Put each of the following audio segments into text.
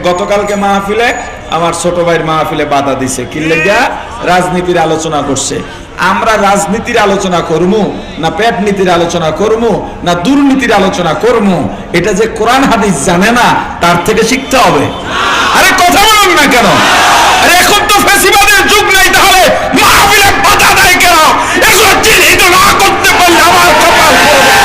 গতকালকে মাহফিলে আমার ছোট ভাইয়ের মাহফিলে বাধা দিছে, কি লাগা? রাজনীতির আলোচনা করছে। আমরা রাজনীতির আলোচনা করবো না পেট নীতির আলোচনা করবো না দুর্নীতির আলোচনা করবো, এটা যে কোরআন হাদিস জানে না তার থেকে শিখতে হবে। আরে কথা বলুন না কেন? আরে এখন তো ফ্যাসিবাদের যুগ নাই, তাহলে মাহফিলে বাধা দেয় কেন? এগুলো চিহ্নিত না করতে পারলে আমার কপাল পড়বে।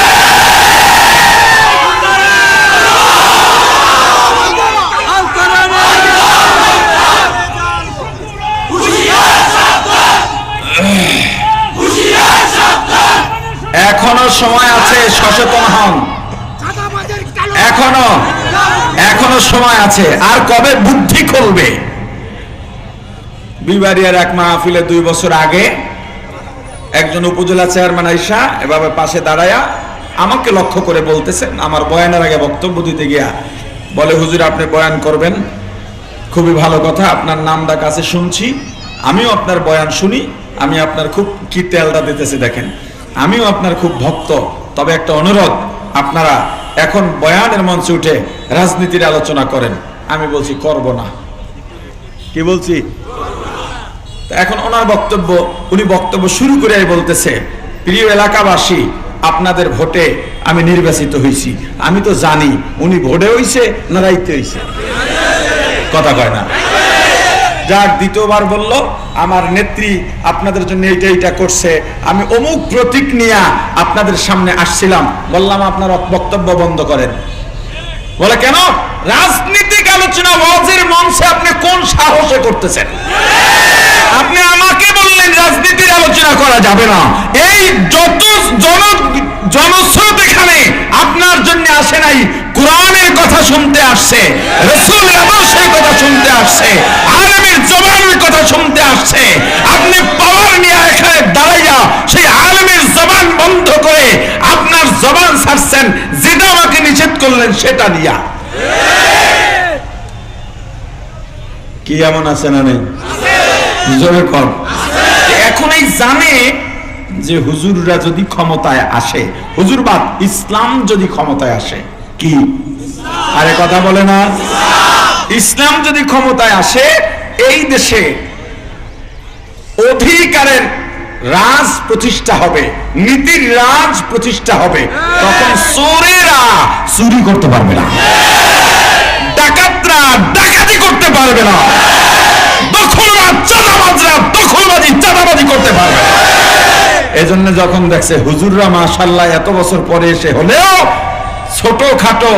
এখনো সময় আছে, সচেতন হন। এখনো সময় আছে। আর কবে বুদ্ধি খুলবে? বিবাড়িয়ার এক মাহফিলে 2 বছর আগে একজন উপজেলা চেয়ারম্যান আইসা এভাবে পাশে দাঁড়ায়া আমাকে লক্ষ্য করে বলতেছেন, আমার বয়ানের আগে বক্তব্য দিতে গিয়া বলে, হুজুর আপনি বয়ান করবেন, খুবই ভালো কথা, আপনার নামটা কাছে শুনছি, আমিও আপনার বয়ান শুনি, আমি আপনার খুব কি তেলটা দিতেছি দেখেন, আমিও আপনার খুব ভক্ত, তবে একটা অনুরোধ, আপনারা এখন বয়ানের মঞ্চে উঠে রাজনীতির আলোচনা করেন। আমি বলছি করব না। কি বলছি? এখন ওনার বক্তব্য, উনি বক্তব্য শুরু করে বলতেছে, প্রিয় এলাকাবাসী, আপনাদের ভোটে আমি নির্বাচিত হয়েছি। আমি তো জানি উনি ভোটে হইছে না রাইতে হইছে, কথা কয় না। যাক, দ্বিতীয়বার বলল আমার নেত্রী আপনাদের জন্য এইটা এইটা করছে, আমি অমুক প্রতীক নিয়ে আপনাদের সামনে আসছিলাম। বললাম আপনার বক্তব্য বন্ধ করেন। বলে কেন? রাজনীতিক আলোচনা ওয়াজের মঞ্চে আপনি কোন সাহসে করতেছেন? আপনি আমাকে বললেন রাজনীতির আলোচনা করা যাবে না। এই যত জনস্রোত এখানে আপনার জন্য আসে নাই, কোরআনের কথা শুনতে আসছে, রাসূলের আদর্শের কথা শুনতে আসছে, আলেমের জবানের কথা শুনতে আসছে। আপনি পাওয়ার নিয়ে এখানে দাঁড়াইয়া সেই আলেমের জবান বন্ধ করে আপনার জবান ছাড়ছেন, যেটা আমাকে নিষেধ করলেন সেটা দিয়া। কি এমন আছে না নেই? জোরে কর। এখন এই জানে যে হুজুররা যদি ক্ষমতায় আসে, হুজুরবাদ ইসলাম যদি ক্ষমতায় আসে, কি আরে কথা বলে না, ইসলাম যদি ক্ষমতায় আসে, এই দেশে অধিকারের রাজ প্রতিষ্ঠা হবে, নীতির রাজ প্রতিষ্ঠা হবে। তখন চোরেরা চুরি করতে পারবে না, ডাকাতরা ডাকাতি করতে পারবে না, দখলবাজ চাঁদাবাজরা দখলবাজি চাঁদাবাজি করতে পারবে না। এজন্য যখন দেখছে হুজুররা মাশাআল্লাহ এত বছর পরে এসে হলেও ছোটখাটো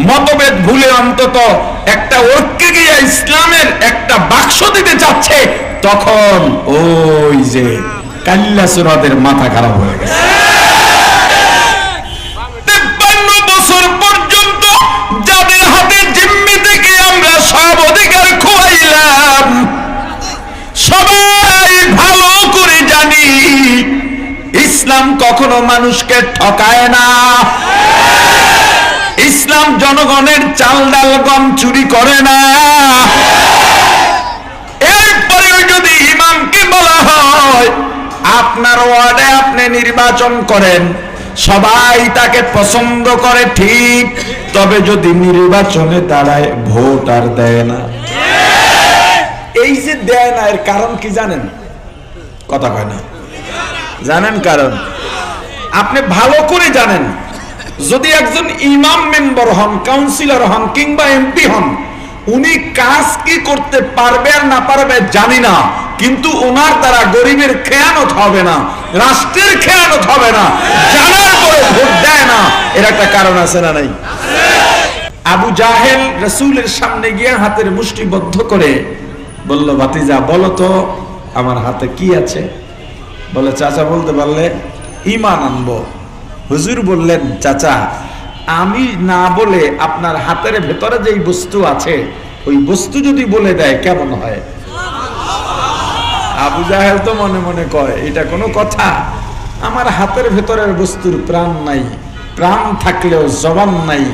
মতভেদ ভুলে অন্তত একটা ঐক্যে গিয়ে ইসলামের একটা বাক্স দিতে চাচ্ছে, তখন ওই যে কাল্লা সুরাদের মাথা খারাপ হয়ে গেছে। 53 বছর পর্যন্ত যাদের হাতে জিম্মি থেকে আমরা সব অধিকার খোয়াইলাম, সবাই ভালো করে জানি ইসলাম কখনো মানুষকে ঠকায় না। ইসলাম জনগণের চাল ডাল গম চুরি করে না। এরপরেও যদি ইমামকে বলা হয় আপনার ওয়ার্ডে আপনি নির্বাচন করেন, সবাই তাকে পছন্দ করে ঠিক, তবে যদি নির্বাচনে দাঁড়ায় ভোট আর দেয় না। এই যে দেয় না, এর কারণ কি জানেন? কথা কয় না। জানেন কারণ? আপনি ভালো করে জানেন, যদি একজন ইমাম মেম্বার হন, কাউন্সিলর হন কিংবা এমপি হন, উনি কাজ কি করতে পারবে আর না পারবে জানি না, কিন্তু ওনার দ্বারা গরিবের খেয়ানত হবে না, রাষ্ট্রের খেয়ানত হবে না, জানার পরে ভোট দেয় না। এর একটা কারণ আছে না নাই? আবু জাহেল রাসূলের সামনে গিয়ে হাতের মুষ্টি বদ্ধ করে বলল, ভাতিজা বলো তো আমার হাতে কি আছে? বলে, চাচা বলতে পারলে ঈমান আনবো। হুজুর বললেন, চাচা আমি না বলে আপনার হাতের ভেতরে যেই বস্তু আছে ওই বস্তু যদি বলে দেয় কেমন হয়? আবু জাহেল তো মনে মনে কয়, এটা কোনো কথা? আমার হাতের ভেতরের বস্তুর প্রাণ নাই, প্রাণ থাকলেও জবান নাই।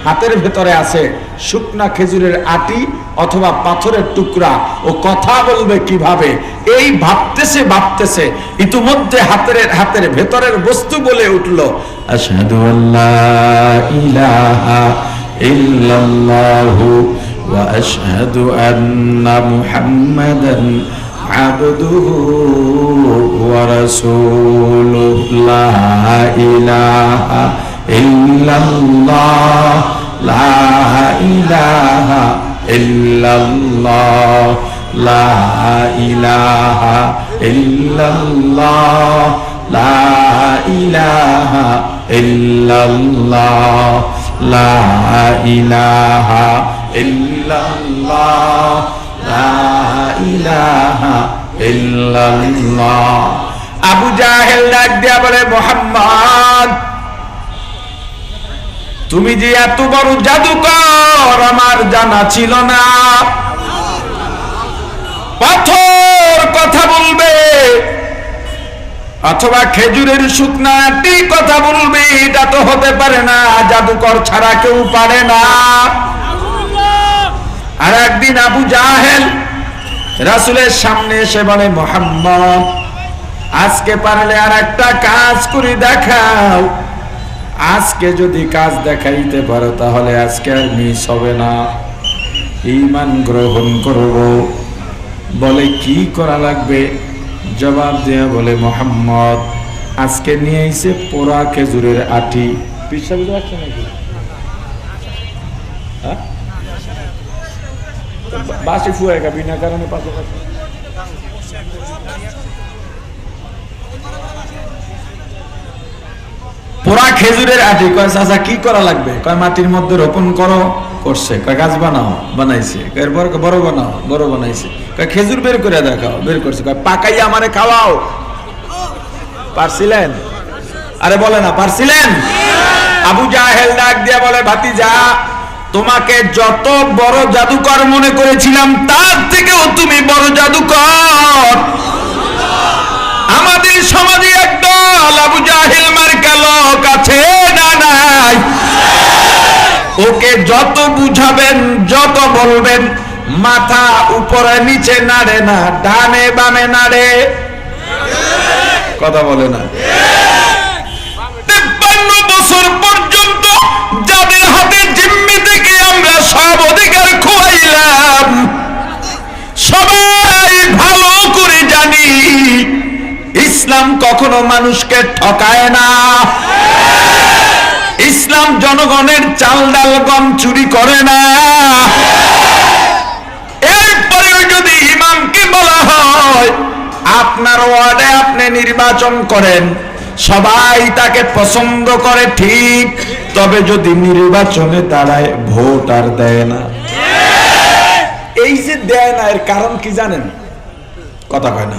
হাতের ভেতরে আছে শুকনা খেজুরের আটি অথবা পাথরের টুকরা, ও কথা বলবে কিভাবে? এই ভাবতেছে ভাবতেছে ইতিমধ্যে হাতের ভেতরের বস্তু বলে উঠল, আশহাদু আল্লা ইলাহা ইল্লাল্লাহু ওয়া আশহাদু আন্না মুহাম্মাদান আবদুহু ওয়া রাসূলুহু লা ইলাহা ইল্লাল্লাহ লা ইলাহা ইল্লাল্লাহ লা ইলাহা ইল্লাল্লাহ লা ইলাহা ইল্লাল্লাহ লা ইলাহা ইল্লাল্লাহ লা ইলাহা ইল্লাল্লাহ। আবু জাহেল ডাক দিয়া বলে, মুহাম্মদ তুমি যে এত বড় জাদুকর আমার জানা ছিল না। পাথর কথা বলবে অথবা খেজুরের শুকনা আটি কথা বলবে, এটা তো হতে পারে না, জাদুকর ছাড়া কেউ পারে না। আর একদিন আবু জাহেল রাসূলের সামনে এসে বলে, মুহাম্মদ আজকে পারলে আর একটা কাজ করে দেখাও, আজকে যদি কাজ দেখাইতে পারো তাহলে আজকে আর মিস হবে না, ঈমান গ্রহণ করব। বলে কি করা লাগবে? জবাব দেয়া বলে, মুহাম্মদ আজকে নিয়ে আইছে পোড়া খেজুরের আটি। বাসি ফুয়েগা বিনা কারণে পাশে পাশে পোড়া খেজুরের আটি। কয় চাচা কি করা লাগবে? কয় মাটির মধ্যে রোপণ করো। করছে। কয় গাছ বানাও। বানাইছে। এরপর বড় বানাও। বড় বানাইছে। কয় খেজুর বের করে দেখাও। বের করছে। কয় পাকাইয়া আমারে খাওয়াও। পারছিলেন? আরে বলে না পারছিলেন? আবু জাহেল ডাক দিয়া বলে, ভাতিজা তোমাকে যত বড় জাদুকর মনে করেছিলাম তার থেকেও তুমি বড় জাদুকর। আমাদের সমাজে একদল আবু জাহেল মার্কা লোক আছে না নাই? ওকে যত বুঝাবেন যত বলবেন মাথা উপরে নিচে নাড়ে না, ডানে বামে নাড়ে। কথা বলে না। 53 বছর পর্যন্ত যাদের হাতে জিম্মি থেকে আমরা সব অধিকার খোয়াইলাম, সবাই ভালো করে জানি ইসলাম কখনো মানুষকে ঠকায় না। ইসলাম জনগণের চাল ডাল গম চুরি করে না। এরপরেও যদি ইমামকে বলা হয় আপনার ওয়ার্ডে আপনি নির্বাচন করেন, সবাই তাকে পছন্দ করে ঠিক, তবে যদি নির্বাচনে দাঁড়ায় ভোট আর দেয় না। এই যে দেয় না এর কারণ কি জানেন? কথা কয় না।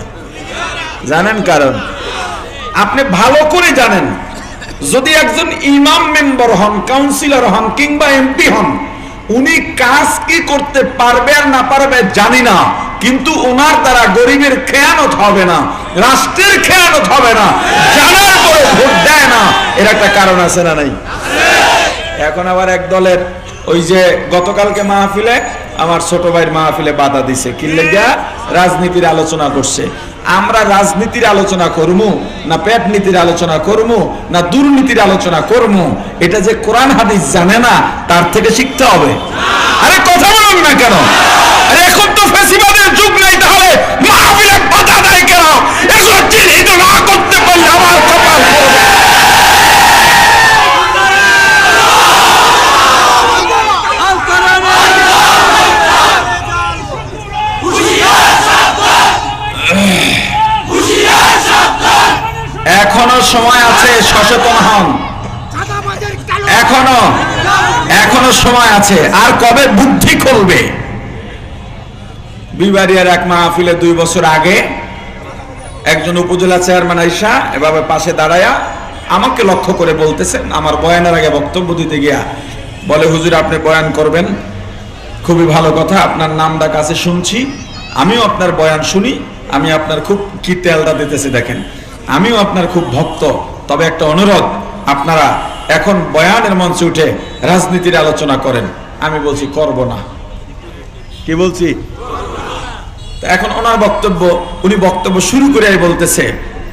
জানেন কারণ? আপনি ভালো করে জানেন, যদি একজন ইমাম মেম্বার হন, কাউন্সিলর হন কিংবা এমপি হন, উনি কাজ কি করতে পারবে আর না পারবে জানি না, কিন্তু ওনার দ্বারা গরিবের খেয়ানত হবে না, রাষ্ট্রের খেয়ানত হবে না, জানার পরে ভোট দেয় না। এর একটা কারণ আছে না নাই? এখন আবার এক দলের ওই যে গতকালকে মাহফিলে আমার ছোট ভাইয়ের মাহফিলে বাধা দিছে, কি লাগা? রাজনীতির আলোচনা করছে। আমরা রাজনীতির আলোচনা করবো না পেট নীতির আলোচনা করবো না দুর্নীতির আলোচনা করবো, এটা যে কোরআন হাদিস জানে না তার থেকে শিখতে হবে। আরে কথা বলুন না কেন? আরে এখন তো ফ্যাসিবাদের যুগ নাই, তাহলে মাহফিলে বাধা দেয় কেন? এগুলো চিহ্নিত না করতে পারলে আমার কপাল পড়বে। এখনো সময় আছে, সচেতন হন। এখনো সময় আছে। আর কবে বুদ্ধি খুলবে? বিবাড়িয়ার এক মাহফিলে 2 বছর আগে একজন উপজেলা চেয়ারম্যান আইসা এভাবে পাশে দাঁড়ায়া আমাকে লক্ষ্য করে বলতেছেন, আমার বয়ানের আগে বক্তব্য দিতে গিয়া বলে, হুজুর আপনি বয়ান করবেন, খুবই ভালো কথা, আপনার নামটা কাছে শুনছি, আমিও আপনার বয়ান শুনি, আমি আপনার খুব কি তেলটা দিতেছি দেখেন, আমিও আপনার খুব ভক্ত, তবে একটা অনুরোধ, আপনারা এখন বয়ানের মঞ্চে উঠে রাজনীতির আলোচনা করেন। আমি বলছি করব না। কি বলছি? এখন ওনার বক্তব্য, উনি বক্তব্য শুরু করে বলতেছে,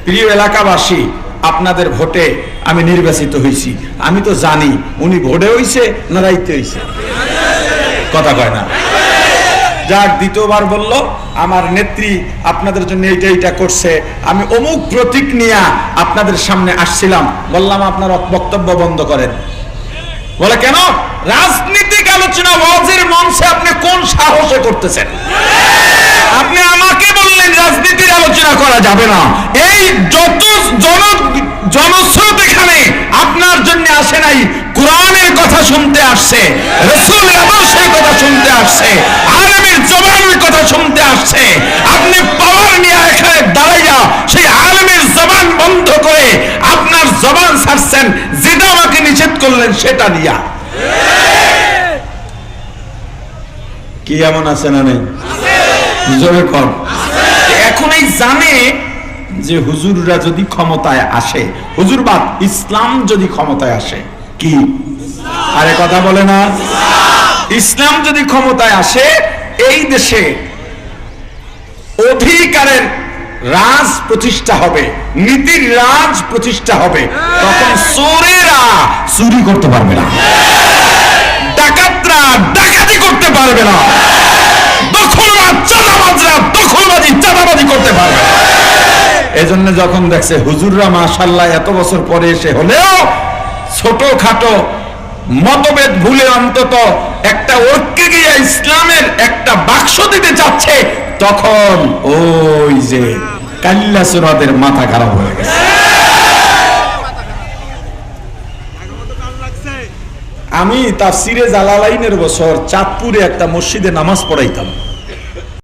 প্রিয় এলাকাবাসী, আপনাদের ভোটে আমি নির্বাচিত হয়েছি, আমি তো জানি উনি ভোটে হইছে না রাইতে হইছে। কথা কয় না। যাক দ্বিতীয়বার বলল আমার নেত্রী আপনাদের জন্য এইটা এইটা করছে, আমি অমুক প্রতীক নিয়ে আপনাদের সামনে আসছিলাম। বললাম আপনার বক্তব্য বন্ধ করেন। বলে কেন? রাজনীতিক আলোচনা ওয়াজের মঞ্চে আপনি কোন সাহসে করতেছেন? আপনি আমাকে বললেন রাজনীতির আলোচনা করা যাবে না। এই যত জনস্রোত এখানে আপনার জন্য আসে নাই, কোরআনের কথা শুনতে আসছে, রাসূলের আদর্শের কথা শুনতে আসছে, আলেমের জবানের কথা শুনতে আসছে। আপনি পাওয়ার নিয়ে এখানে দাঁড়াইয়া সেই আলেমের জবান বন্ধ করে আপনার জবান ছাড়ছেন, যেটা আমাকে নিষেধ করলেন সেটা নিয়া। কি এমন আছে না নেই? জোরে কর। এখন এই জানে যে হুজুররা যদি ক্ষমতায় আসে, হুজুরবাদ ইসলাম যদি ক্ষমতায় আসে, কি আরে কথা বলে না, ইসলাম যদি ক্ষমতায় আসে এই দেশে অধিকারের রাজ প্রতিষ্ঠা হবে, নীতির রাজ প্রতিষ্ঠা হবে। তখন চোরেরা চুরি করতে পারবে না, ডাকাতরা ডাকাতি করতে পারবে না, দখলবাজ চাঁদাবাজরা দখলবাজি চাঁদাবাজি করতে পারবে না। এজন্য যখন দেখছে হুজুররা মাশাআল্লাহ এত বছর পরে এসে হলেও ছোটখাটো মতভেদ ভুলে অন্তত একটা ঐক্যে গিয়ে ইসলামের একটা বাক্স দিতে চাচ্ছে, তখন ওই যে কাল্লা সুরাদের মাথা খারাপ হয়ে গেছে। আমি তাফসিরে জালালাইনের বছর চাঁদপুরে একটা মসজিদে নামাজ পড়াইতাম।